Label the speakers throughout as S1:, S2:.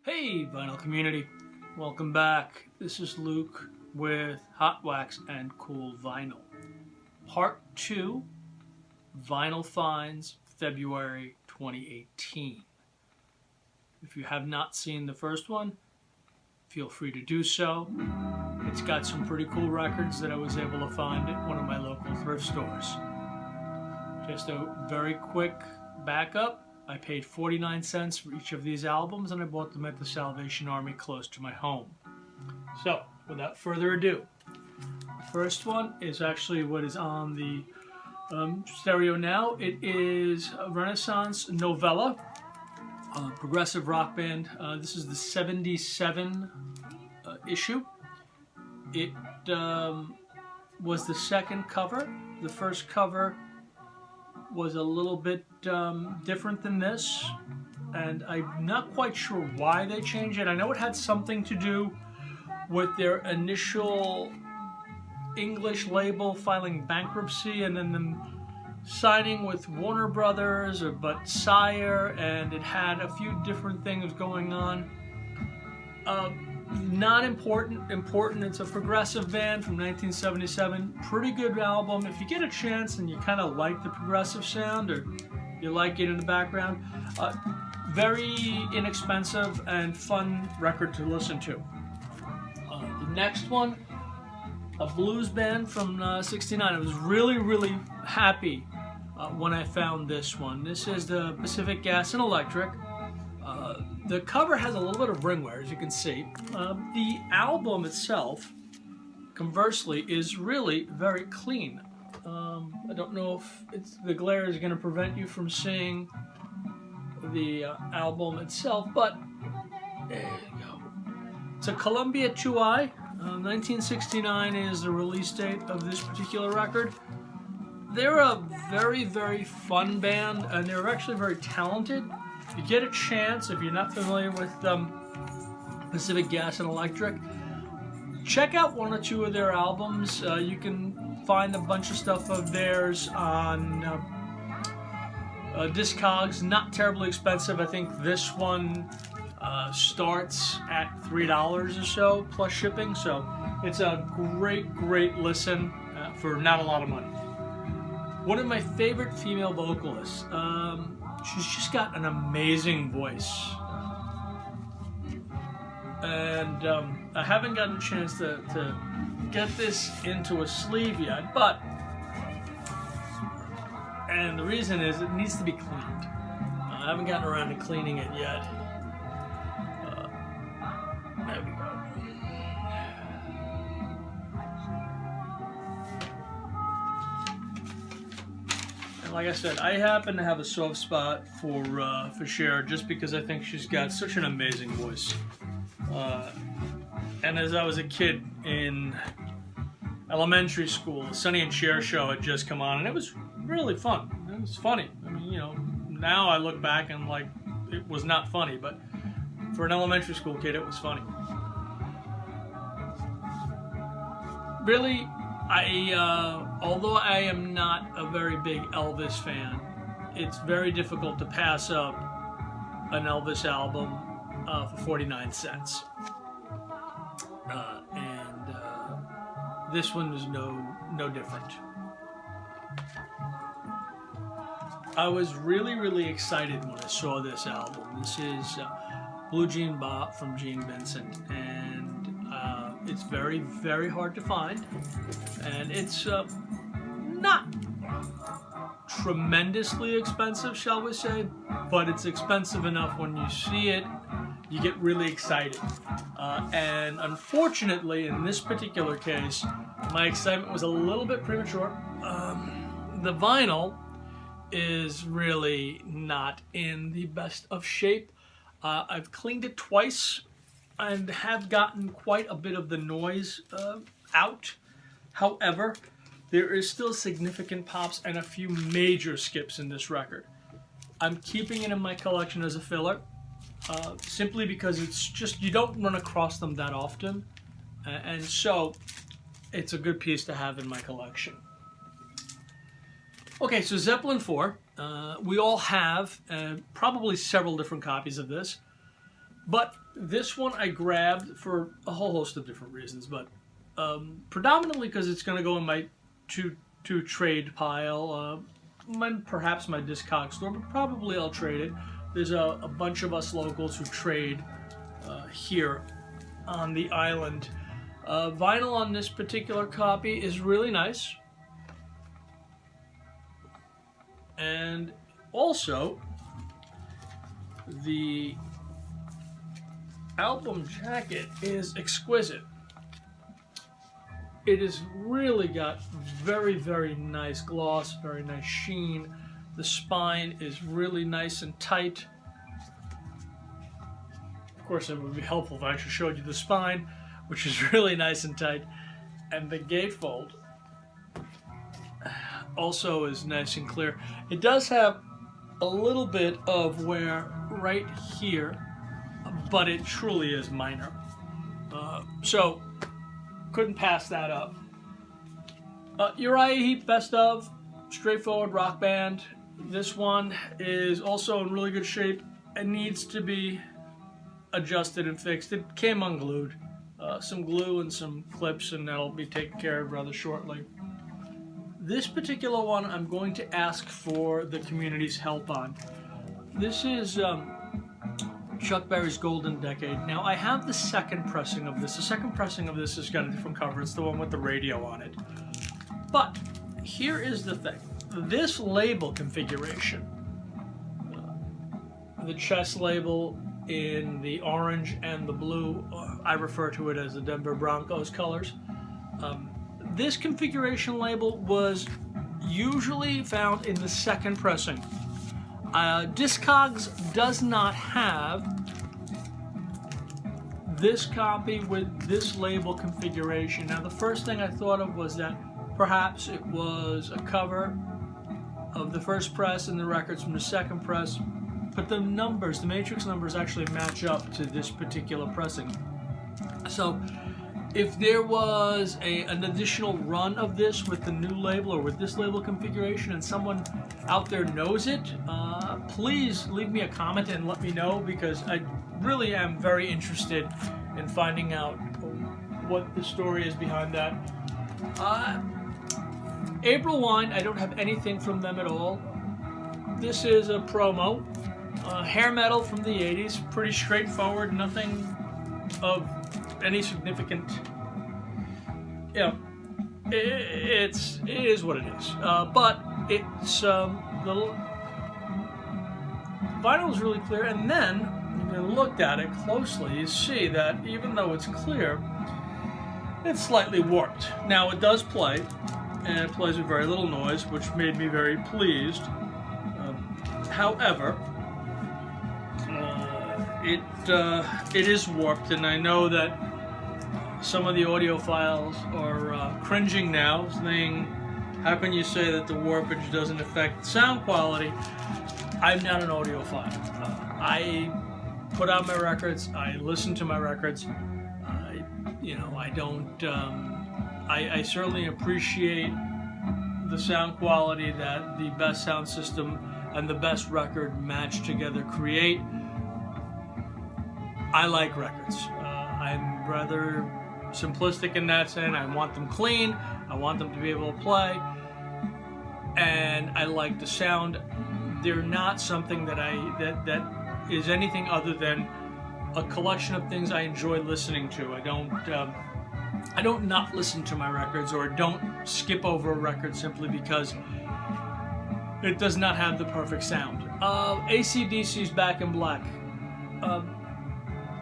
S1: Hey vinyl community, welcome back. This is Luke with Hot Wax and Cool Vinyl. Part 2, Vinyl Finds, February 2018. If you have not seen the first one, feel free to do so. It's got some pretty cool records that I was able to find at one of my local thrift stores. Just a very quick backup. I paid 49 cents for each of these albums, and I bought them at the Salvation Army close to my home. So, without further ado, the first one is actually what is on the stereo now. It is a Renaissance Novella, a progressive rock band. This is the 77 issue. It was the second cover. The first cover was a little bit different than this, and I'm not quite sure why they changed it. I know it had something to do with their initial English label filing bankruptcy and then them signing with Warner Brothers but Sire, and it had a few different things going on. Not important. It's a progressive band from 1977. Pretty good album. If you get a chance and you kind of like the progressive sound or you like it in the background, very inexpensive and fun record to listen to. The next one, a blues band from '69. I was really happy when I found this one. This is the Pacific Gas and Electric. The cover has a little bit of ring wear, as you can see. The album itself, conversely, is really very clean. I don't know if the glare is going to prevent you from seeing the album itself, but there you go. It's a Columbia 2i. 1969 is the release date of this particular record. They're a very fun band, and they're actually very talented. If you get a chance, if you're not familiar with Pacific Gas and Electric, check out one or two of their albums. You can find a bunch of stuff of theirs on Discogs. Not terribly expensive. I think this one starts at $3 or so plus shipping, so it's a great listen for not a lot of money. One of my favorite female vocalists. She's just got an amazing voice, and I haven't gotten a chance to get this into a sleeve yet, and the reason is it needs to be cleaned. I haven't gotten around to cleaning it yet. There we go. Like I said, I happen to have a soft spot for Cher, just because I think she's got such an amazing voice. And as I was a kid in elementary school, the Sonny and Cher show had just come on, and it was really fun. It was funny. I mean, you know, now I look back and like it was not funny, but for an elementary school kid, it was funny. Really, although I am not a very big Elvis fan, it's very difficult to pass up an Elvis album for 49 cents. And this one is no different. I was really excited when I saw this album. This is Blue Jean Bop from Gene Benson, and it's very hard to find, and it's not tremendously expensive, shall we say, but it's expensive enough when you see it, you get really excited. And unfortunately, in this particular case, my excitement was a little bit premature. The vinyl is really not in the best of shape. I've cleaned it twice and have gotten quite a bit of the noise out. However, there is still significant pops and a few major skips in this record. I'm keeping it in my collection as a filler, simply because it's just, you don't run across them that often, and so it's a good piece to have in my collection. Okay, so Zeppelin 4, we all have probably several different copies of this, but this one I grabbed for a whole host of different reasons, but predominantly because it's going to go in my to trade pile, perhaps my Discog store, but probably I'll trade it. There's a bunch of us locals who trade here on the island. Vinyl on this particular copy is really nice. And also, the album jacket is exquisite. It has really got very, very nice gloss, very nice sheen. The spine is really nice and tight. Of course, it would be helpful if I actually showed you the spine, which is really nice and tight. And the gatefold also is nice and clear. It does have a little bit of wear right here, but it truly is minor. So, couldn't pass that up. Uriah Heep Best Of, straightforward rock band. This one is also in really good shape and needs to be adjusted and fixed. It came unglued. Some glue and some clips, and that'll be taken care of rather shortly. This particular one I'm going to ask for the community's help on. This is Chuck Berry's Golden Decade. Now, I have the second pressing of this. The second pressing of this has got a different cover. It's the one with the radio on it. But here is the thing. This label configuration, the chest label in the orange and the blue, I refer to it as the Denver Broncos colors. This configuration label was usually found in the second pressing. Discogs does not have this copy with this label configuration. Now, the first thing I thought of was that perhaps it was a cover of the first press and the records from the second press, but the numbers, the matrix numbers, actually match up to this particular pressing. So if there was an additional run of this with the new label or with this label configuration and someone out there knows it, please leave me a comment and let me know, because I really am very interested in finding out what the story is behind that. April Wine, I don't have anything from them at all. This is a promo. Hair metal from the 80s, pretty straightforward, nothing of any significant, you know, it is what it is. But it's the vinyl is really clear, and then when you looked at it closely, you see that even though it's clear, it's slightly warped. Now it does play, and it plays with very little noise, which made me very pleased. However, it is warped, and I know that some of the audiophiles are cringing now, saying, how can you say that the warpage doesn't affect sound quality? I'm not an audiophile. I put out my records, I listen to my records. I certainly appreciate the sound quality that the best sound system and the best record matched together create. I like records. I'm rather simplistic in that sense. I want them clean. I want them to be able to play. And I like the sound. They're not something that is anything other than a collection of things I enjoy listening to. I don't not listen to my records, or don't skip over a record simply because it does not have the perfect sound. ACDC's Back in Black.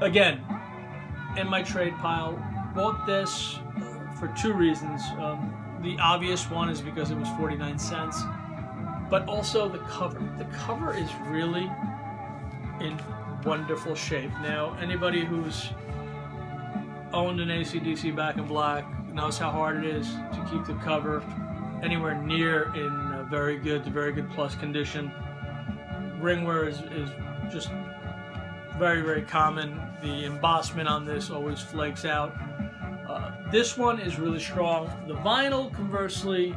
S1: Again, in my trade pile, bought this for two reasons. The obvious one is because it was 49 cents, but also the cover. The cover is really in wonderful shape. Now, anybody who's owned an ACDC Back in Black knows how hard it is to keep the cover anywhere near in very good to very good plus condition. Ringwear is just very, very common. The embossment on this always flakes out. This one is really strong. The vinyl, conversely,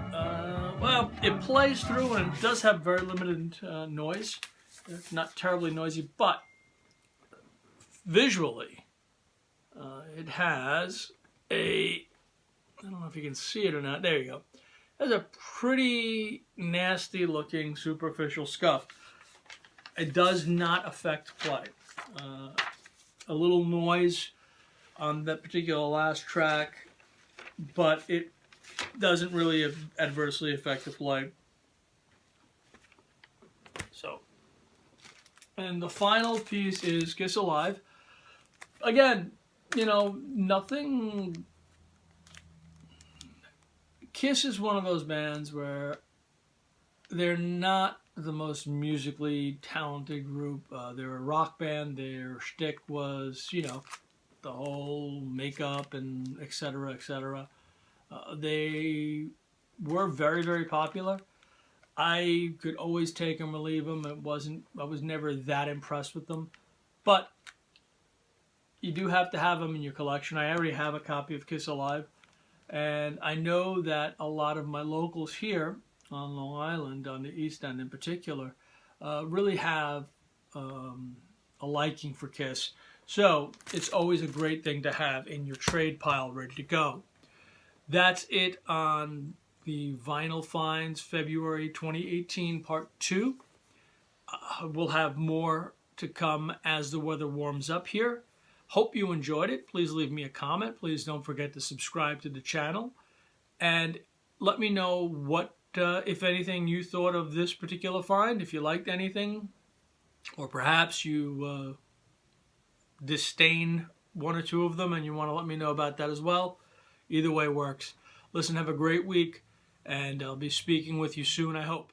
S1: Well, it plays through and it does have very limited noise. It's not terribly noisy, but visually, it has a, I don't know if you can see it or not, there you go. It has a pretty nasty looking superficial scuff. It does not affect play. A little noise on that particular last track, but it doesn't really adversely affect the play. So, and the final piece is Kiss Alive. Again, you know, nothing. Kiss is one of those bands where they're not the most musically talented group. They're a rock band. Their shtick was, you know, the whole makeup and et cetera, et cetera. They were very, very popular. I could always take them or leave them. I was never that impressed with them. But you do have to have them in your collection. I already have a copy of Kiss Alive. And I know that a lot of my locals here on Long Island, on the East End in particular, really have a liking for Kiss. So it's always a great thing to have in your trade pile ready to go. That's it on the Vinyl Finds February 2018 Part 2. We'll have more to come as the weather warms up here. Hope you enjoyed it. Please leave me a comment. Please don't forget to subscribe to the channel. And let me know what, if anything, you thought of this particular find. If you liked anything, or perhaps you disdain one or two of them and you want to let me know about that as well. Either way works. Listen, have a great week, and I'll be speaking with you soon, I hope.